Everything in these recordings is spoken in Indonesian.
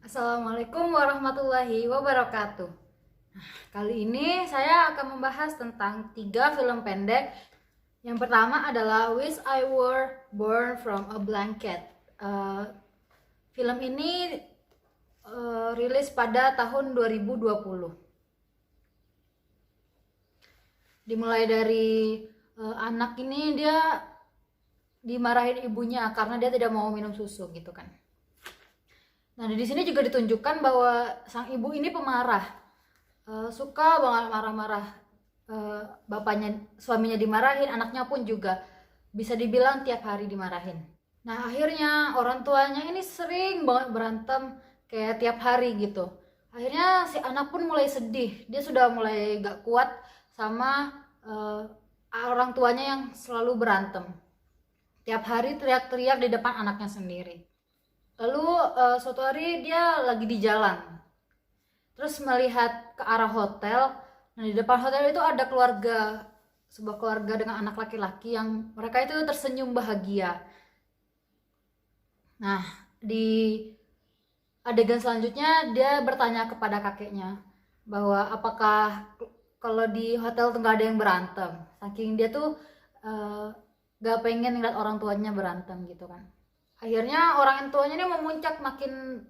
Assalamualaikum warahmatullahi wabarakatuh. Kali ini saya akan membahas tentang 3 film pendek. Yang pertama adalah Wish I Were Born from a Blanket. Film ini rilis pada tahun 2020. Dimulai dari anak ini dia dimarahin ibunya karena dia tidak mau minum susu gitu kan. Nah, di sini juga ditunjukkan bahwa sang ibu ini pemarah, suka banget marah-marah. Bapaknya, suaminya dimarahin, anaknya pun juga bisa dibilang tiap hari dimarahin. Nah, akhirnya orang tuanya ini sering banget berantem kayak tiap hari gitu. Akhirnya si anak pun mulai sedih, dia sudah mulai gak kuat sama orang tuanya yang selalu berantem. Tiap hari teriak-teriak di depan anaknya sendiri. Lalu suatu hari dia lagi di jalan, terus melihat ke arah hotel. Nah, di depan hotel itu ada sebuah keluarga dengan anak laki-laki yang mereka itu tersenyum bahagia. Nah, di adegan selanjutnya dia bertanya kepada kakeknya bahwa apakah kalau di hotel tuh nggak ada yang berantem, saking dia tuh gak pengen ngeliat orang tuanya berantem gitu kan. Akhirnya orang tuanya ini memuncak makin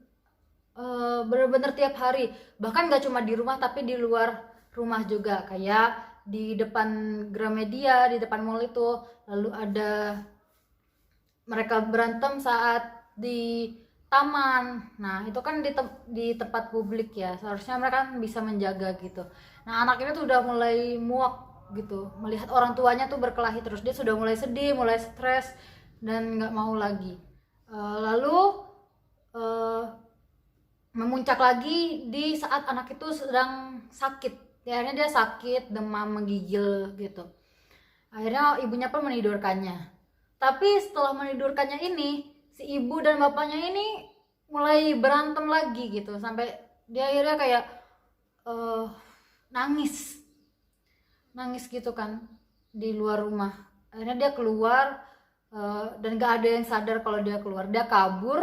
bener-bener tiap hari, bahkan gak cuma di rumah tapi di luar rumah juga, kayak di depan Gramedia, di depan mall itu. Lalu ada mereka berantem saat di taman. Nah, itu kan di tempat publik ya, seharusnya mereka kan bisa menjaga gitu. Nah, anak ini tuh udah mulai muak gitu melihat orang tuanya tuh berkelahi terus. Dia sudah mulai sedih, mulai stres, dan nggak mau lagi. Lalu memuncak lagi di saat anak itu sedang sakit. Akhirnya dia sakit, demam, menggigil gitu. Akhirnya ibunya pun menidurkannya. Tapi setelah menidurkannya ini, si ibu dan bapaknya ini mulai berantem lagi gitu, sampai dia akhirnya kayak nangis, nangis gitu kan di luar rumah. Akhirnya dia keluar, dan gak ada yang sadar kalau dia keluar. Dia kabur,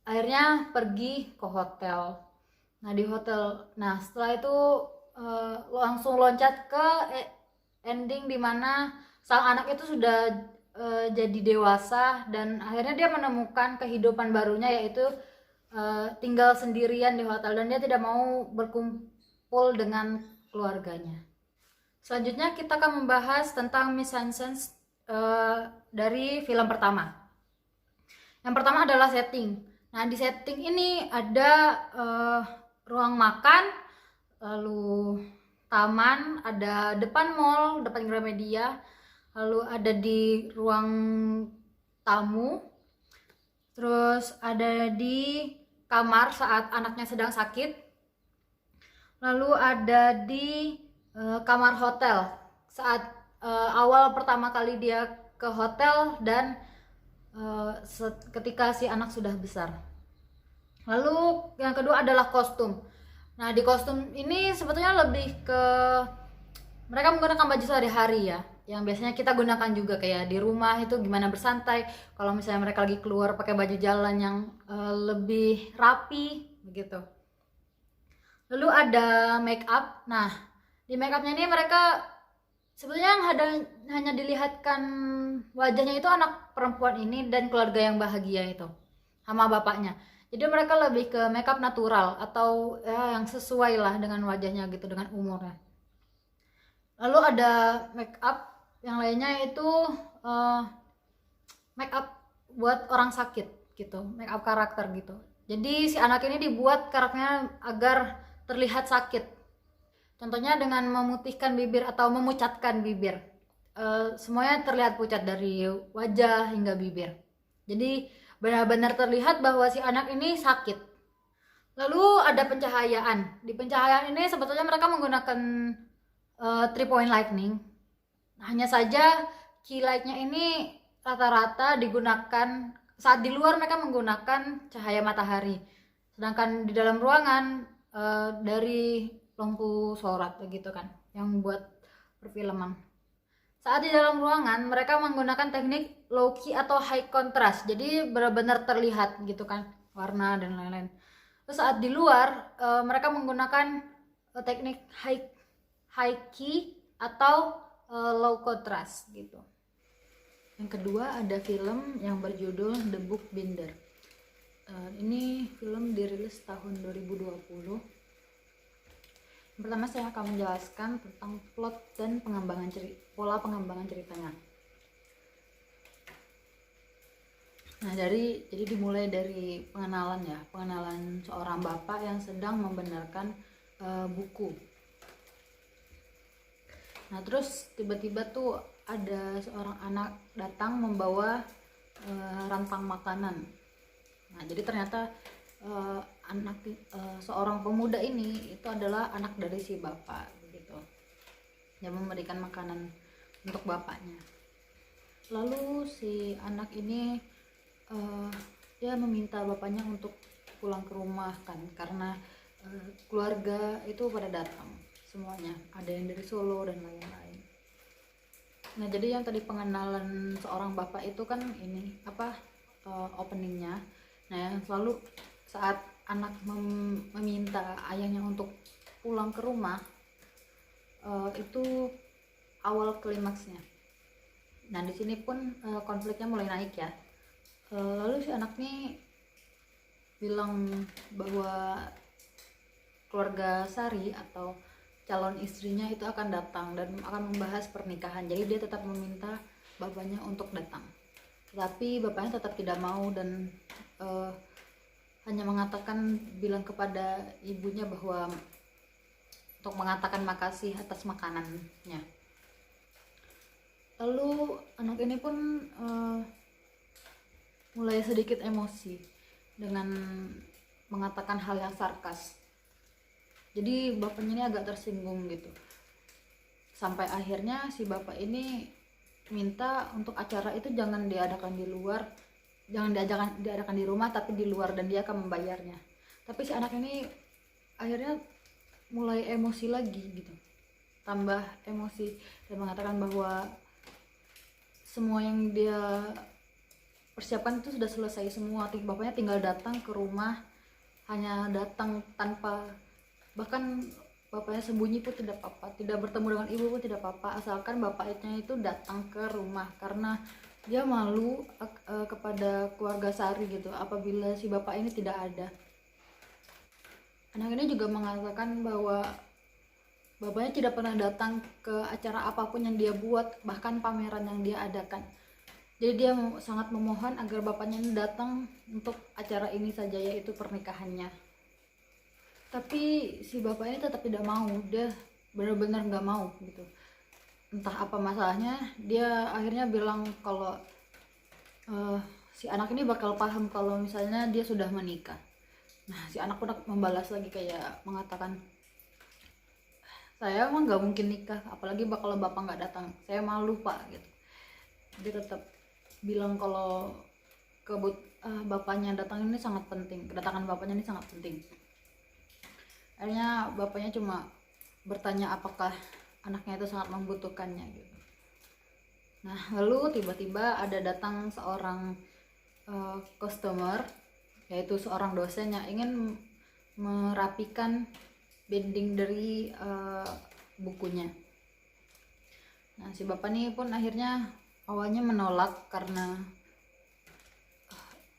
akhirnya pergi ke hotel. Nah, di hotel, nah setelah itu langsung loncat ke ending dimana sang anak itu sudah jadi dewasa, dan akhirnya dia menemukan kehidupan barunya, yaitu tinggal sendirian di hotel, dan dia tidak mau berkumpul dengan keluarganya. Selanjutnya kita akan membahas tentang mise-en-scène dari film pertama. Yang pertama adalah setting. Nah, di setting ini ada ruang makan, lalu taman, ada depan mall, depan Gramedia, lalu ada di ruang tamu, terus ada di kamar saat anaknya sedang sakit, lalu ada di kamar hotel saat awal pertama kali dia ke hotel, dan ketika si anak sudah besar. Lalu yang kedua adalah kostum. Nah, di kostum ini sebetulnya lebih ke mereka menggunakan baju sehari-hari ya, yang biasanya kita gunakan juga kayak di rumah itu gimana bersantai. Kalau misalnya mereka lagi keluar pakai baju jalan yang lebih rapi begitu. Lalu ada make up. Nah, di make upnya ini mereka sebetulnya yang hanya dilihatkan wajahnya itu anak perempuan ini dan keluarga yang bahagia itu sama bapaknya. Jadi mereka lebih ke makeup natural atau ya yang sesuai lah dengan wajahnya gitu, dengan umurnya. Lalu ada makeup yang lainnya itu makeup buat orang sakit gitu, makeup karakter gitu. Jadi si anak ini dibuat karakternya agar terlihat sakit. Contohnya dengan memutihkan bibir atau memucatkan bibir. Semuanya terlihat pucat dari wajah hingga bibir. Jadi benar-benar terlihat bahwa si anak ini sakit. Lalu ada pencahayaan. Di pencahayaan ini sebetulnya mereka menggunakan 3-point lighting. Hanya saja key lightnya ini rata-rata digunakan saat di luar, mereka menggunakan cahaya matahari. Sedangkan di dalam ruangan dari lampu sorot begitu kan, yang buat perfilman. Saat di dalam ruangan mereka menggunakan teknik low key atau high contrast, jadi benar-benar terlihat gitu kan, warna dan lain-lain. Terus saat di luar mereka menggunakan teknik high key atau low contrast gitu. Yang kedua ada film yang berjudul The Book Binder. Ini film dirilis tahun 2020. Yang pertama saya akan menjelaskan tentang plot dan pola pengembangan ceritanya. Nah, jadi dimulai dari pengenalan seorang bapak yang sedang membenarkan buku. Nah, terus tiba-tiba tuh ada seorang anak datang membawa rantang makanan. Nah, jadi ternyata seorang pemuda ini itu adalah anak dari si bapak begitu. Dia memberikan makanan untuk bapaknya. Lalu si anak ini dia meminta bapaknya untuk pulang ke rumah kan, karena keluarga itu pada datang semuanya, ada yang dari Solo dan lain-lain. Nah, jadi yang tadi pengenalan seorang bapak itu kan ini openingnya. Nah, yang selalu saat anak meminta ayahnya untuk pulang ke rumah, itu awal klimaksnya. Nah, di sini pun konfliknya mulai naik ya. Lalu si anak ini bilang bahwa keluarga Sari atau calon istrinya itu akan datang dan akan membahas pernikahan. Jadi dia tetap meminta bapaknya untuk datang. Tetapi bapaknya tetap tidak mau dan hanya bilang kepada ibunya bahwa untuk mengatakan makasih atas makanannya. Lalu anak ini pun mulai sedikit emosi dengan mengatakan hal yang sarkas. Jadi bapaknya ini agak tersinggung gitu. Sampai akhirnya si bapak ini minta untuk acara itu jangan diadakan di luar, jangan diadakan di rumah, tapi di luar, dan dia akan membayarnya. Tapi si anak ini akhirnya mulai emosi lagi gitu, tambah emosi dan mengatakan bahwa semua yang dia persiapkan itu sudah selesai semua. Bapaknya tinggal datang ke rumah, hanya datang tanpa, bahkan bapaknya sembunyi pun tidak apa-apa, tidak bertemu dengan ibu pun tidak apa-apa, asalkan bapaknya itu datang ke rumah, karena dia malu kepada keluarga Sari gitu apabila si bapak ini tidak ada. Anak ini juga mengatakan bahwa bapaknya tidak pernah datang ke acara apapun yang dia buat, bahkan pameran yang dia adakan. Jadi dia sangat memohon agar bapaknya ini datang untuk acara ini saja, yaitu pernikahannya. Tapi si bapak ini tetap tidak mau, dia benar-benar nggak mau gitu. Entah apa masalahnya, dia akhirnya bilang kalau si anak ini bakal paham kalau misalnya dia sudah menikah. Nah, si anak pun membalas lagi kayak mengatakan, saya emang nggak mungkin nikah, apalagi kalau bapak nggak datang, saya malu pak gitu. Dia tetap bilang kalau bapaknya datang ini sangat penting, kedatangan bapaknya ini sangat penting. Akhirnya bapaknya cuma bertanya apakah anaknya itu sangat membutuhkannya gitu. Nah, lalu tiba-tiba ada datang seorang customer, yaitu seorang dosen yang ingin merapikan binding dari bukunya. Nah, si bapak ini pun akhirnya awalnya menolak, karena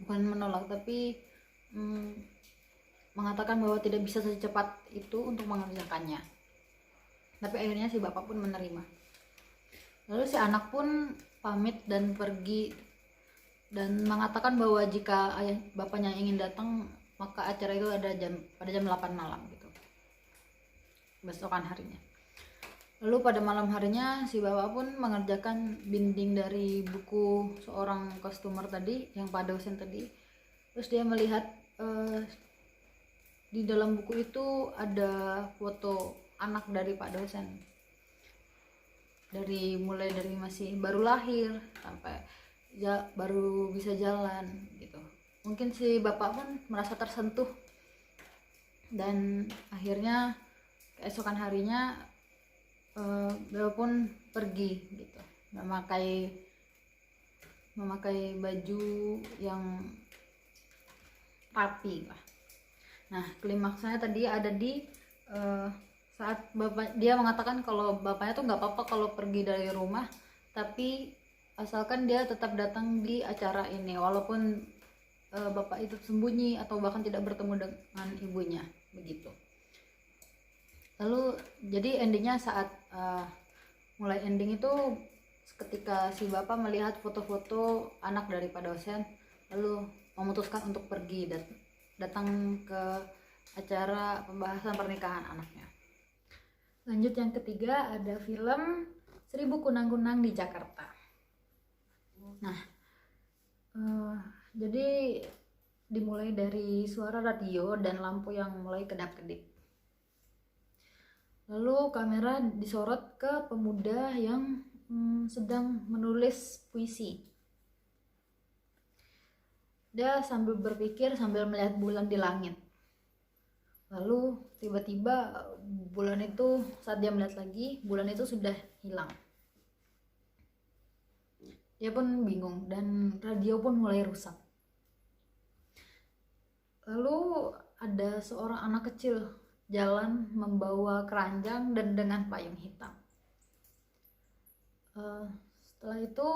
bukan menolak tapi mengatakan bahwa tidak bisa secepat itu untuk mengerjakannya. Tapi akhirnya si bapak pun menerima. Lalu si anak pun pamit dan pergi dan mengatakan bahwa jika bapaknya ingin datang, maka acara itu ada pada jam 8 malam gitu, besokan harinya. Lalu pada malam harinya si bapak pun mengerjakan binding dari buku seorang customer tadi, yang Pak dosen tadi. Terus dia melihat di dalam buku itu ada foto anak dari Pak dosen, mulai dari masih baru lahir sampai baru bisa jalan gitu. Mungkin si bapak pun merasa tersentuh, dan akhirnya keesokan harinya beliau pun pergi gitu, memakai baju yang rapi lah. Nah, klimaksnya tadi ada di saat bapak dia mengatakan kalau bapaknya tuh nggak apa-apa kalau pergi dari rumah, tapi asalkan dia tetap datang di acara ini walaupun bapak itu sembunyi atau bahkan tidak bertemu dengan ibunya, begitu. Lalu jadi endingnya saat mulai ending itu ketika si bapak melihat foto-foto anak daripada dosen, lalu memutuskan untuk pergi dan datang ke acara pembahasan pernikahan anaknya. Lanjut yang ketiga ada film 1000 Kunang-Kunang di Jakarta. Nah, jadi dimulai dari suara radio dan lampu yang mulai kedap-kedip. Lalu kamera disorot ke pemuda yang sedang menulis puisi. Dia sambil berpikir sambil melihat bulan di langit. Lalu tiba-tiba bulan itu, saat dia melihat lagi, bulan itu sudah hilang. Dia pun bingung dan radio pun mulai rusak. Lalu ada seorang anak kecil jalan membawa keranjang dan dengan payung hitam. Setelah itu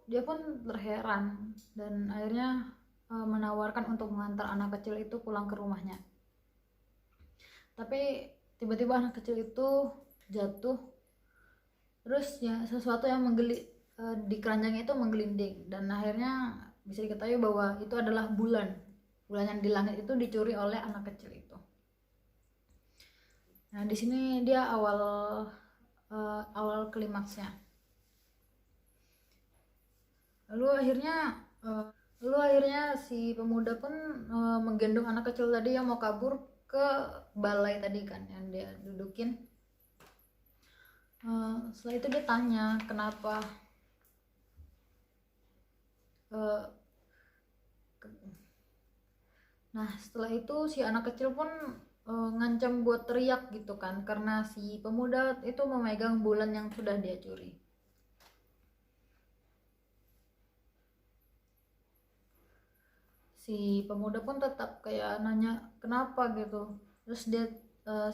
dia pun terheran dan akhirnya menawarkan untuk mengantar anak kecil itu pulang ke rumahnya. Tapi tiba-tiba anak kecil itu jatuh, terus ya sesuatu yang di keranjang itu menggelinding dan akhirnya bisa diketahui bahwa itu adalah bulan yang di langit itu dicuri oleh anak kecil itu. Nah, di sini dia awal klimaksnya. Lalu akhirnya si pemuda pun menggendong anak kecil tadi yang mau kabur ke balai tadi kan yang dia dudukin. Setelah itu dia tanya kenapa nah setelah itu si anak kecil pun ngancam buat teriak gitu kan, karena si pemuda itu memegang bulan yang sudah dia curi. Si pemuda pun tetap kayak nanya kenapa gitu, terus dia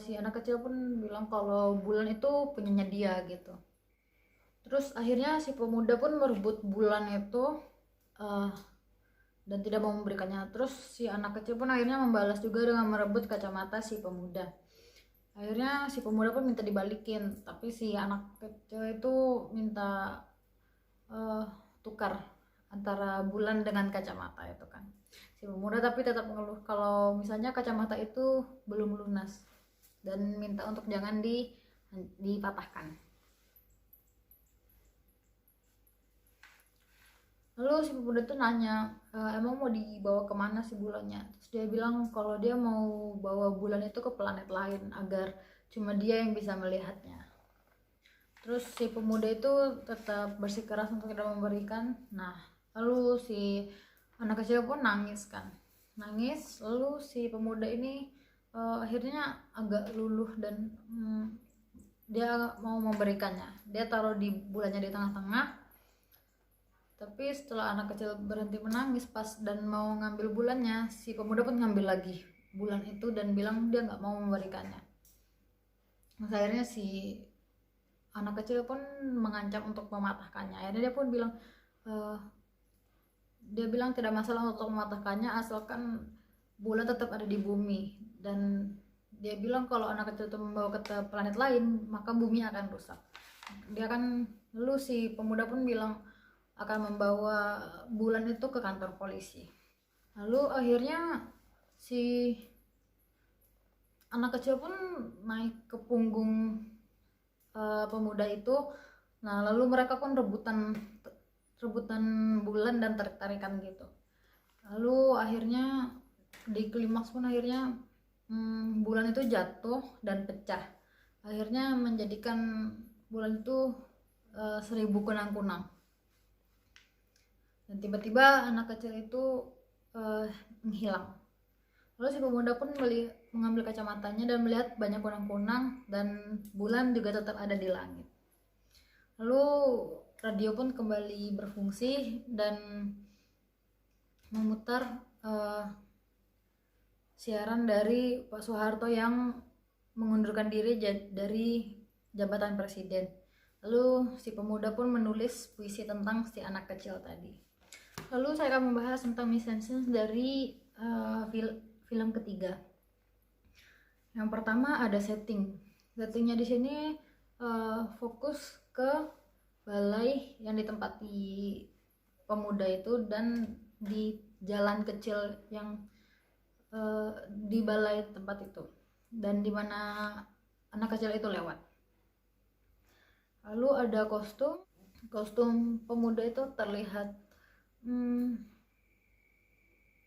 si anak kecil pun bilang kalau bulan itu punyanya dia gitu. Terus akhirnya si pemuda pun merebut bulan itu dan tidak mau memberikannya. Terus si anak kecil pun akhirnya membalas juga dengan merebut kacamata si pemuda. Akhirnya si pemuda pun minta dibalikin, tapi si anak kecil itu minta tukar antara bulan dengan kacamata itu kan. Si pemuda tapi tetap mengeluh kalau misalnya kacamata itu belum lunas dan minta untuk jangan dipatahkan. Lalu si pemuda tuh nanya, emang mau dibawa kemana sih bulannya? Terus dia bilang kalau dia mau bawa bulan itu ke planet lain agar cuma dia yang bisa melihatnya. Terus si pemuda itu tetap bersikeras untuk tidak memberikan. Nah, lalu si anak kecil pun nangis kan. Nangis, lalu si pemuda ini akhirnya agak luluh dan dia mau memberikannya. Dia taruh di bulannya di tengah-tengah. Tapi setelah anak kecil berhenti menangis pas dan mau ngambil bulannya, si pemuda pun ngambil lagi bulan itu dan bilang dia nggak mau memberikannya. Nah, akhirnya si anak kecil pun mengancam untuk mematahkannya. Akhirnya dia pun bilang tidak masalah untuk mematahkannya asalkan bulan tetap ada di bumi. Dan dia bilang kalau anak kecil itu membawa ke planet lain maka bumi akan rusak. Lalu si pemuda pun bilang akan membawa bulan itu ke kantor polisi. Lalu akhirnya si anak kecil pun naik ke punggung pemuda itu. Nah, lalu mereka pun rebutan bulan dan tarik-tarikan gitu. Lalu akhirnya di klimaks pun akhirnya bulan itu jatuh dan pecah. Akhirnya menjadikan bulan itu 1000 kunang-kunang. Dan tiba-tiba anak kecil itu menghilang. Lalu si pemuda pun mengambil kacamatanya dan melihat banyak kunang-kunang dan bulan juga tetap ada di langit. Lalu radio pun kembali berfungsi dan memutar siaran dari Pak Soeharto yang mengundurkan diri dari jabatan presiden. Lalu si pemuda pun menulis puisi tentang si anak kecil tadi. Lalu saya akan membahas tentang mise-en-scène dari film ketiga. Yang pertama ada setting. Settingnya di sini fokus ke balai yang ditempati pemuda itu dan di jalan kecil yang di balai tempat itu dan di mana anak kecil itu lewat. Lalu ada kostum pemuda itu terlihat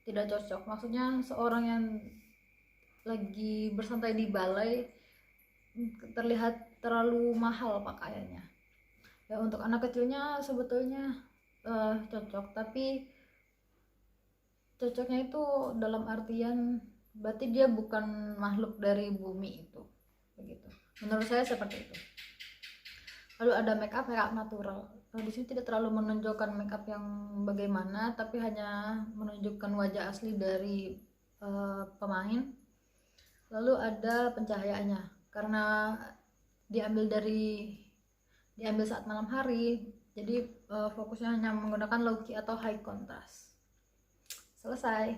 tidak cocok. Maksudnya seorang yang lagi bersantai di balai terlihat terlalu mahal pakaiannya. Ya untuk anak kecilnya sebetulnya cocok, tapi cocoknya itu dalam artian berarti dia bukan makhluk dari bumi itu, begitu. Menurut saya seperti itu. Lalu ada make up natural. Di sini tidak terlalu menunjukkan make up yang bagaimana, tapi hanya menunjukkan wajah asli dari pemain. Lalu ada pencahayaannya, karena diambil saat malam hari, jadi fokusnya hanya menggunakan low key atau high contrast. Selesai.